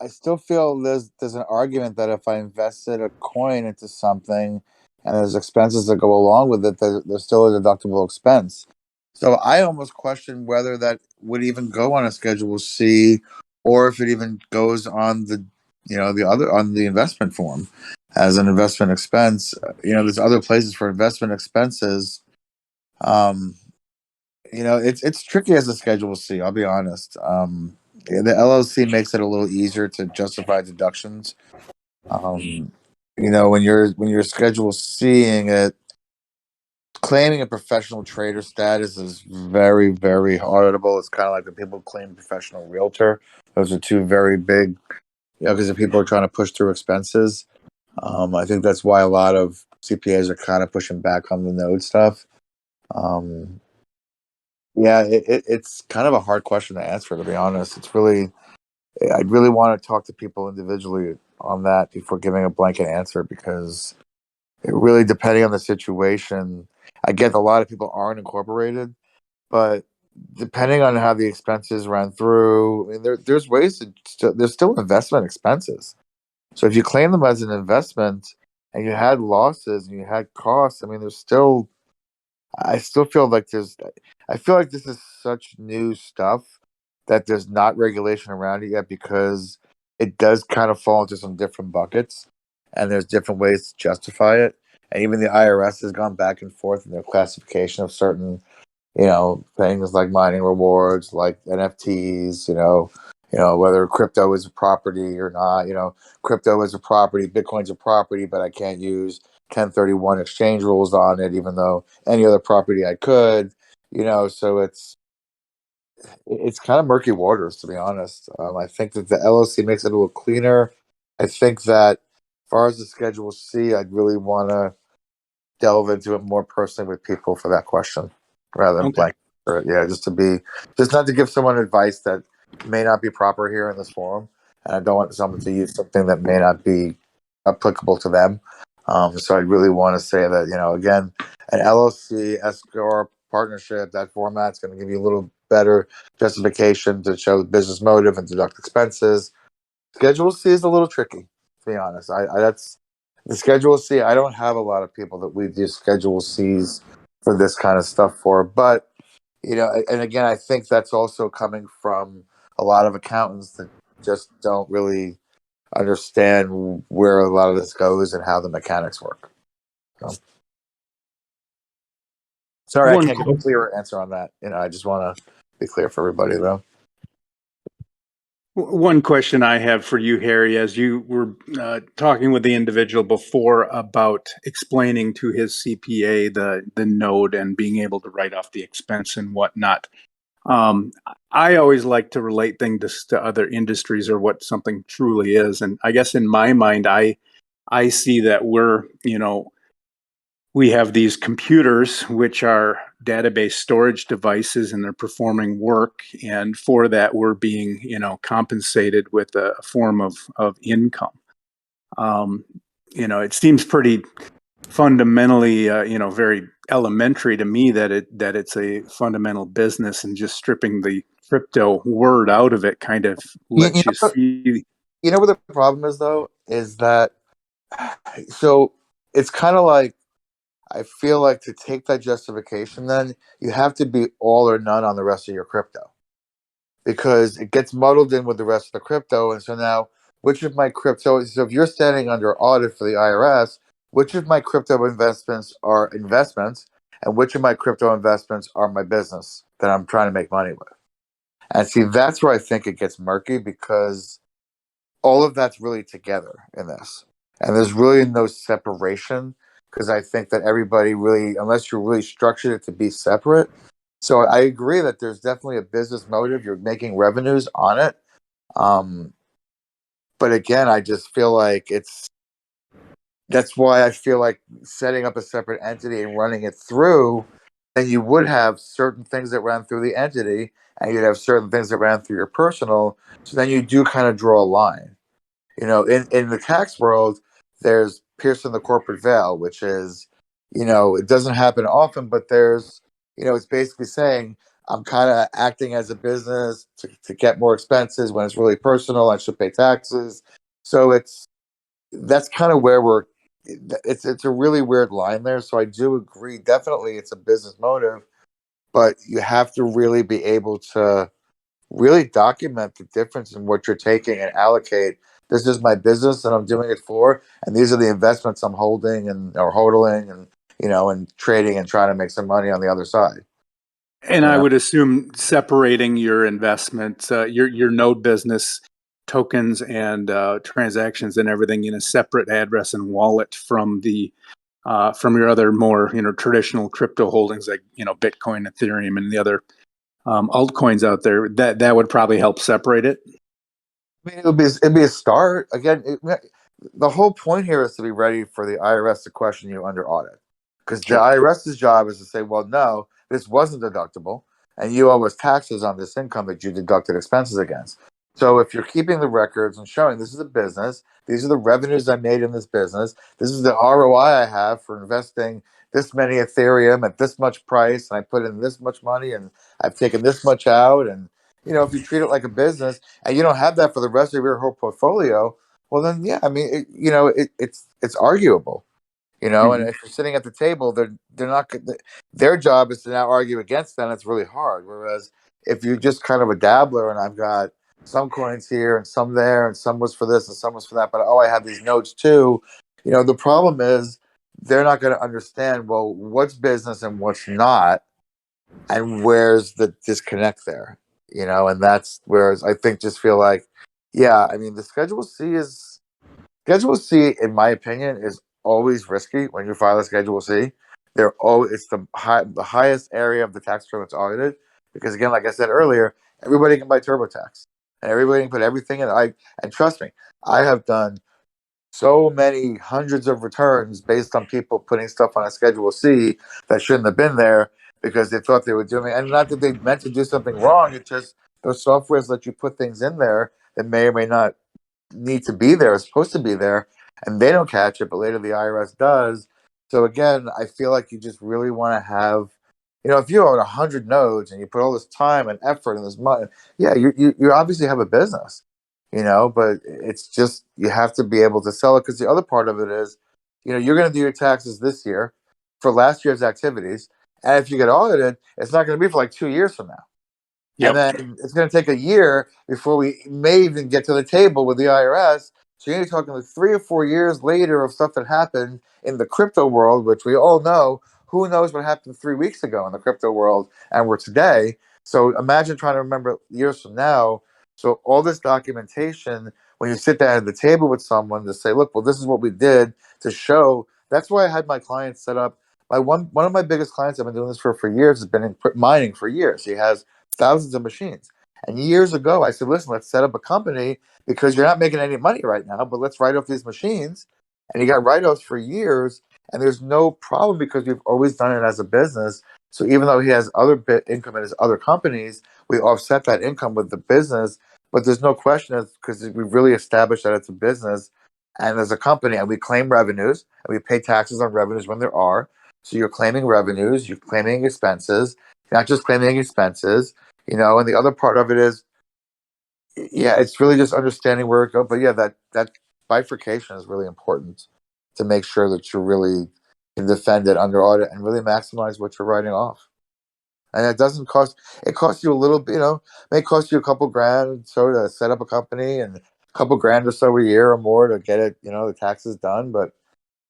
I still feel there's an argument that if I invested a coin into something and there's expenses that go along with it, there's still a deductible expense. So I almost question whether that would even go on a Schedule C, or if it even goes on the, you know, the other, on the investment form as an investment expense. You know, there's other places for investment expenses. Um, you know, it's tricky as a Schedule C. I'll be honest. Yeah, the LLC makes it a little easier to justify deductions. Um, you know, when you're Schedule Cing it, claiming a professional trader status is very, very auditable. It's kind of like when people claim professional realtor. Those are two very big, you know, because if people are trying to push through expenses. I think that's why a lot of CPAs are kind of pushing back on the node stuff. Um, yeah, it's kind of a hard question to answer, to be honest. I'd really want to talk to people individually on that before giving a blanket answer, because it really, depending on the situation, I get a lot of people aren't incorporated, but depending on how the expenses ran through, I mean, there's ways to there's still investment expenses. So if you claim them as an investment and you had losses and you had costs, I mean, I still feel like I feel like this is such new stuff that there's not regulation around it yet, because it does kind of fall into some different buckets and there's different ways to justify it. And even the IRS has gone back and forth in their classification of certain, you know, things like mining rewards, like NFTs, whether crypto is a property or not. You know, crypto is a property, Bitcoin's a property, but I can't use 1031 exchange rules on it, even though any other property I could. You know, so it's kind of murky waters, to be honest. I think that the LLC makes it a little cleaner. I think that as far as the Schedule C, I'd really want to delve into it more personally with people for that question, rather than Okay. blank. Yeah, just not to give someone advice that may not be proper here in this forum, and I don't want someone to use something that may not be applicable to them. So I really want to say that, you know, again, an LLC, S corp, partnership, that format's going to give you a little better justification to show the business motive and deduct expenses. Schedule C is a little tricky, to be honest. I that's the Schedule C. I don't have a lot of people that we do Schedule Cs for this kind of stuff for, but, you know, and again, I think that's also coming from a lot of accountants that just don't really understand where a lot of this goes and how the mechanics work. So, sorry, I One can't give a clearer answer on that. You know, I just want to be clear for everybody, though. One question I have for you, Harry, as you were talking with the individual before about explaining to his CPA the node and being able to write off the expense and whatnot. I always like to relate things to other industries or what something truly is. And I guess in my mind, I see that we have these computers, which are database storage devices, and they're performing work. And for that, we're being, compensated with a form of income. It seems pretty fundamentally, very elementary to me that it's a fundamental business, and just stripping the crypto word out of it kind of lets you see. You know what the problem is, though, is that, so it's kind of like, I feel like to take that justification, then you have to be all or none on the rest of your crypto, because it gets muddled in with the rest of the crypto. And so now which of my crypto, so if you're standing under audit for the IRS, which of my crypto investments are investments and which of my crypto investments are my business that I'm trying to make money with? And see, that's where I think it gets murky because all of that's really together in this. And there's really no separation because I think that everybody really, unless you're really structured it to be separate. So I agree that there's definitely a business motive. You're making revenues on it. But again, I just feel like that's why I feel like setting up a separate entity and running it through, then you would have certain things that ran through the entity and you'd have certain things that ran through your personal. So then you do kind of draw a line. In the tax world, there's piercing the corporate veil, which is, it doesn't happen often, but there's, it's basically saying I'm kind of acting as a business to get more expenses when it's really personal. I should pay taxes. So that's kind of where it's a really weird line there. So I do agree. Definitely it's a business motive, but you have to really be able to really document the difference in what you're taking and allocate. This is my business and I'm doing it for, and these are the investments I'm holding or hodling and trading and trying to make some money on the other side. And I would assume separating your investments, your node business tokens and transactions and everything in a separate address and wallet from your other more traditional crypto holdings like Bitcoin, Ethereum, and the other altcoins out there. That would probably help separate it. I mean, it'd be a start. Again, the whole point here is to be ready for the IRS to question you under audit, because the IRS's job is to say, well, no, this wasn't deductible, and you owe us taxes on this income that you deducted expenses against. So if you're keeping the records and showing this is a business, these are the revenues I made in this business, this is the ROI I have for investing this many Ethereum at this much price, and I put in this much money, and I've taken this much out, and if you treat it like a business and you don't have that for the rest of your whole portfolio, well then, yeah, I mean, it's arguable. And if you're sitting at the table, they're not. Their job is to now argue against that. And it's really hard. Whereas if you're just kind of a dabbler, and I've got some coins here and some there, and some was for this and some was for that, but I have these notes too. The problem is they're not going to understand. Well, what's business and what's not, and where's the disconnect there? And that's where I think just feel like, yeah, I mean, the Schedule C, in my opinion, is always risky when you file a Schedule C. It's the highest area of the tax return that's audited because, again, like I said earlier, everybody can buy TurboTax and everybody can put everything in. And trust me, I have done so many hundreds of returns based on people putting stuff on a Schedule C that shouldn't have been there because they thought they were doing, and not that they meant to do something wrong. It's just those softwares let you put things in there that may or may not need to be there, is supposed to be there, and they don't catch it, but later the IRS does. So again, I feel like you just really want to have, if you own 100 nodes and you put all this time and effort and this money, yeah, you obviously have a business, but it's just you have to be able to sell it because the other part of it is, you're going to do your taxes this year for last year's activities, and if you get audited, it's not going to be for like 2 years from now. Yep. And then it's going to take a year before we may even get to the table with the IRS. So you're talking like 3 or 4 years later of stuff that happened in the crypto world, which we all know. Who knows what happened 3 weeks ago in the crypto world and we're today. So imagine trying to remember years from now. So all this documentation, when you sit down at the table with someone to say, look, well, this is what we did to show. That's why I had my clients set up. One of my biggest clients, I've been doing this for years, has been in mining for years. He has thousands of machines. And years ago, I said, listen, let's set up a company because you're not making any money right now, but let's write off these machines. And he got write-offs for years, and there's no problem because we've always done it as a business. So even though he has other income in his other companies, we offset that income with the business. But there's no question because we've really established that it's a business and as a company, and we claim revenues, and we pay taxes on revenues when there are. So you're claiming revenues, you're claiming expenses, you're not just claiming expenses. And the other part of it is, yeah, it's really just understanding where it goes. But yeah, that bifurcation is really important to make sure that you really can defend it under audit and really maximize what you're writing off. And it doesn't cost, it costs you a little bit, may cost you a couple grand so to set up a company and a couple grand or so a year or more to get it, the taxes done. But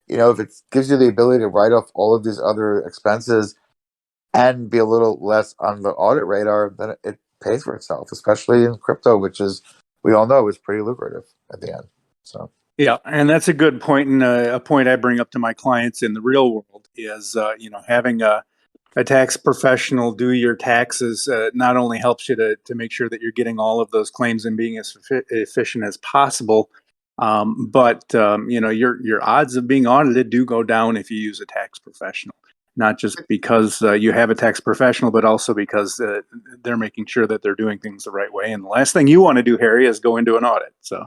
if it gives you the ability to write off all of these other expenses and be a little less on the audit radar, then it pays for itself, especially in crypto, which is, we all know, is pretty lucrative at the end. So. Yeah, and that's a good point, and a point I bring up to my clients in the real world is, having a tax professional do your taxes not only helps you to make sure that you're getting all of those claims and being as efficient as possible, but your odds of being audited do go down if you use a tax professional. Not just because you have a tax professional, but also because they're making sure that they're doing things the right way. And the last thing you want to do, Harry, is go into an audit. So.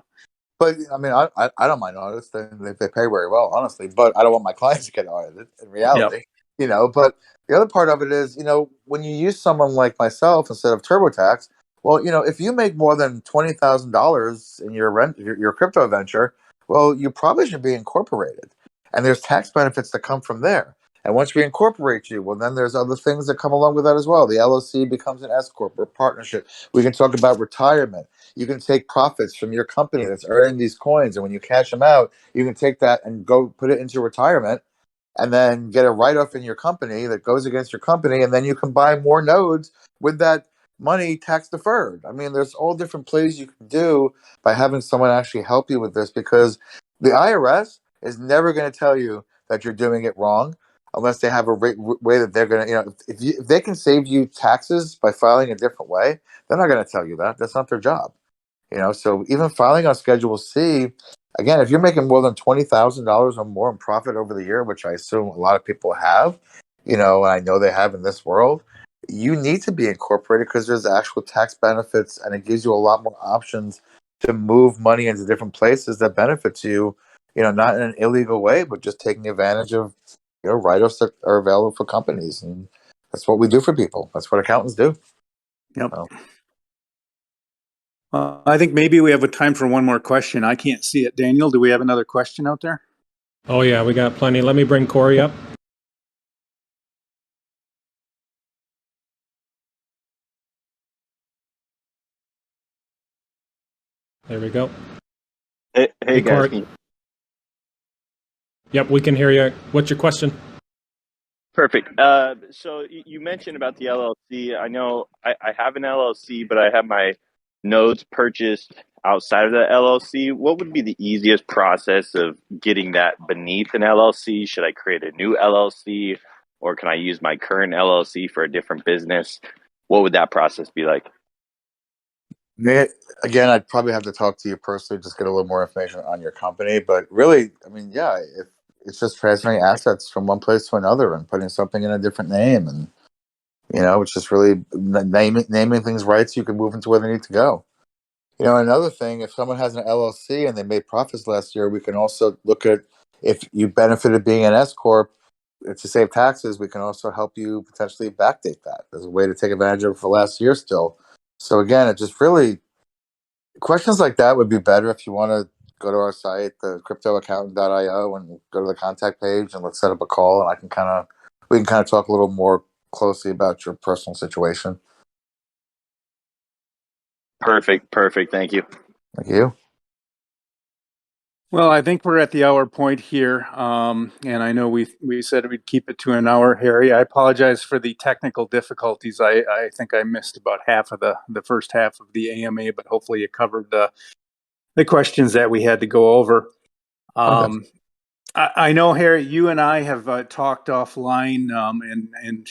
But I mean, I don't mind audits. They pay very well, honestly. But I don't want my clients to get audited in reality, But the other part of it is, when you use someone like myself instead of TurboTax, well, if you make more than $20,000 in your crypto venture, well, you probably should be incorporated, and there's tax benefits that come from there. And once we incorporate you, well, then there's other things that come along with that as well. The LLC becomes an S corp or partnership. We can talk about retirement. You can take profits from your company that's earning these coins, and when you cash them out, you can take that and go put it into retirement, and then get a write-off in your company that goes against your company, and then you can buy more nodes with that money tax deferred. I mean, there's all different plays you can do by having someone actually help you with this, because the IRS is never going to tell you that you're doing it wrong unless they have a way that they're going to, if they can save you taxes by filing a different way, they're not going to tell you that. That's not their job. So even filing on Schedule C, again, if you're making more than $20,000 or more in profit over the year, which I assume a lot of people have, and I know they have in this world, you need to be incorporated because there's actual tax benefits, and it gives you a lot more options to move money into different places that benefits you, not in an illegal way, but just taking advantage of, write-offs that are available for companies. And that's what we do for people. That's what accountants do. Yep. So. I think maybe we have a time for one more question. I can't see it. Daniel, do we have another question out there? Oh, yeah, we got plenty. Let me bring Corey up. There we go. Hey guys. Corey. Yep, we can hear you. What's your question? Perfect. So you mentioned about the LLC. I know I have an LLC, but I have my nodes purchased outside of the LLC. What would be the easiest process of getting that beneath an LLC? Should I create a new LLC, or can I use my current LLC for a different business? What would that process be like? Again, I'd probably have to talk to you personally, just get a little more information on your company. But really, I mean, yeah, if it's just transferring assets from one place to another and putting something in a different name, and it's just really naming things right so you can move into where they need to go. Another thing, if someone has an LLC and they made profits last year, we can also look at, if you benefited being an S corp to save taxes, we can also help you potentially backdate that as a way to take advantage of it for last year still. So again, it just really, questions like that would be better if you want to go to our site, TheCryptoAccountant.io, and go to the contact page, and let's set up a call, and we can kind of talk a little more closely about your personal situation. Perfect. Thank you. Thank you. Well, I think we're at the hour point here, and I know we said we'd keep it to an hour, Harry. I apologize for the technical difficulties. I think I missed about half of the first half of the AMA, but hopefully you covered the questions that we had to go over. Okay. I know, Harry, you and I have talked offline, and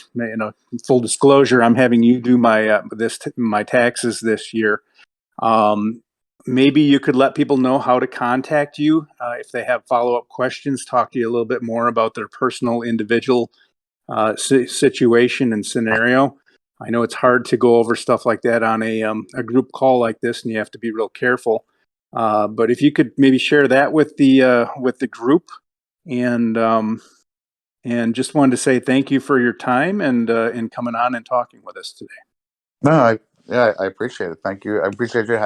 full disclosure, I'm having you do my taxes this year. Maybe you could let people know how to contact you if they have follow-up questions, talk to you a little bit more about their personal individual situation and scenario. I know it's hard to go over stuff like that on a group call like this, and you have to be real careful. But if you could maybe share that with the group, and just wanted to say thank you for your time and coming on and talking with us today. No, I appreciate it. Thank you. I appreciate you.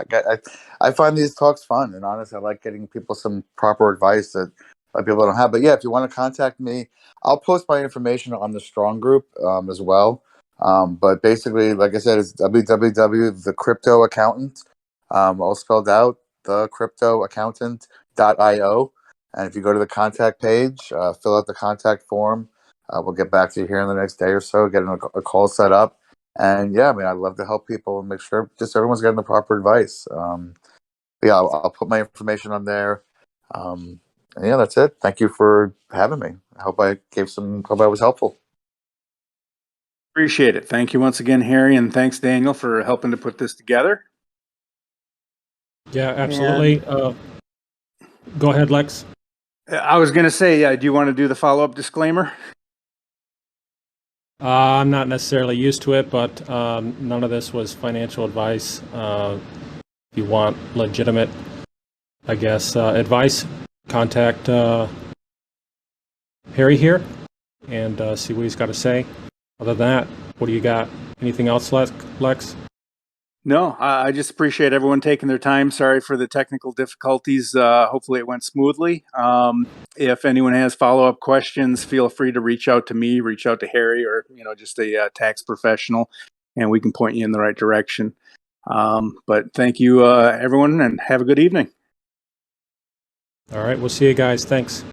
I find these talks fun, and honestly, I like getting people some proper advice that people don't have. But yeah, if you want to contact me, I'll post my information on the Strong group as well. But basically, like I said, it's www.TheCryptoAccountant, all spelled out, TheCryptoAccountant.io. And if you go to the contact page, fill out the contact form. We'll get back to you here in the next day or so, getting a call set up. And yeah, I mean, I'd love to help people and make sure just everyone's getting the proper advice. Yeah, I'll put my information on there. And yeah, that's it. Thank you for having me. I hope I was helpful. Appreciate it. Thank you once again, Harry, and thanks, Daniel, for helping to put this together. Yeah, absolutely. Go ahead, Lex. I was going to say, do you want to do the follow-up disclaimer? I'm not necessarily used to it, but none of this was financial advice. If you want legitimate, I guess, advice, contact Harry here and see what he's got to say. Other than that, what do you got? Anything else, Lex? No, I just appreciate everyone taking their time. Sorry for the technical difficulties. Hopefully it went smoothly. If anyone has follow-up questions, feel free to reach out to me, reach out to Harry, or just a tax professional, and we can point you in the right direction. But thank you, everyone, and have a good evening. All right, we'll see you guys. Thanks.